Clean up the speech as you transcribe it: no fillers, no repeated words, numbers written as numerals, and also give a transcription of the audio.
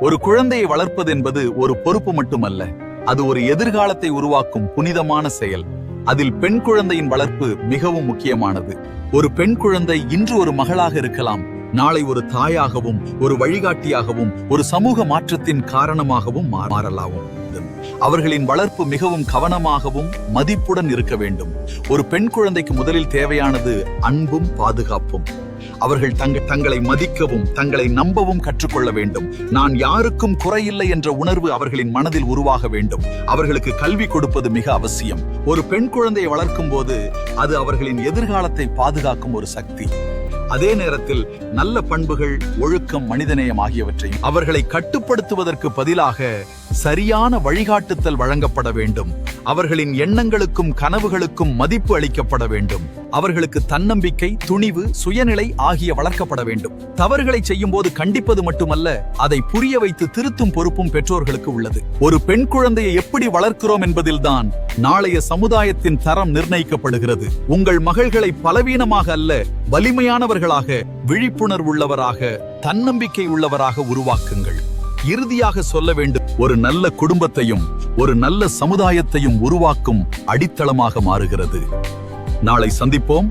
ஒரு குழந்தையை வளர்ப்பது என்பது ஒரு பொறுப்பு மட்டுமல்ல, அது ஒரு எதிர்காலத்தை உருவாக்கும் புனிதமான செயல். அதில் பெண் குழந்தையின் வளர்ப்பு மிகவும் முக்கியமானது. ஒரு பெண் குழந்தை இன்று ஒரு மகளாக இருக்கலாம், நாளை ஒரு தாயாகவும், ஒரு வழிகாட்டியாகவும், ஒரு சமூக மாற்றத்தின் காரணமாகவும் மாறலாம். அவர்களின் வளர்ப்பு மிகவும் கவனமாகவும் மதிப்புடன் இருக்க வேண்டும். ஒரு பெண் குழந்தைக்கு முதலில் தேவையானது அன்பும் பாதுகாப்பும். அவர்கள் தங்களை மதிக்கவும் தங்களை நம்பவும் கற்றுக்கொள்ள வேண்டும். நான் யாருக்கும் குறையில்லை என்ற உணர்வு அவர்களின் மனதில் உருவாக வேண்டும். அவர்களுக்கு கல்வி கொடுப்பது மிக அவசியம். ஒரு பெண் குழந்தையை வளர்க்கும் போது அது அவர்களின் எதிர்காலத்தை பாதுகாக்கும் ஒரு சக்தி. அதே நேரத்தில் நல்ல பண்புகள், ஒழுக்கம், மனிதநேயம் ஆகியவற்றையும் அவர்களை கட்டுப்படுத்துவதற்கு பதிலாக சரியான வழிகாட்டுதல் வழங்கப்பட வேண்டும். அவர்களின் எண்ணங்களுக்கும் கனவுகளுக்கும் மதிப்பு அளிக்கப்பட வேண்டும். அவர்களுக்கு தன்னம்பிக்கை, துணிவு, சுயநிலை ஆகிய வளர்க்கப்பட வேண்டும். தவறுகளை செய்யும் போது கண்டிப்பது மட்டுமல்ல, அதை புரிய வைத்து திருத்தும் பொறுப்பும் பெற்றோர்களுக்கு உள்ளது. ஒரு பெண் குழந்தையை எப்படி வளர்க்கிறோம் என்பதில்தான் நாளைய சமுதாயத்தின் தரம் நிர்ணயிக்கப்படுகிறது. உங்கள் மகள்களை பலவீனமாக அல்ல, வலிமையானவர்களாக, விழிப்புணர்வுள்ளவராக, தன்னம்பிக்கை உள்ளவராக உருவாக்குங்கள். இறுதியாக சொல்ல வேண்டும், ஒரு நல்ல குடும்பத்தையும் ஒரு நல்ல சமுதாயத்தையும் உருவாக்கும் அடித்தளமாக மாறுகிறது. நாளை சந்திப்போம்.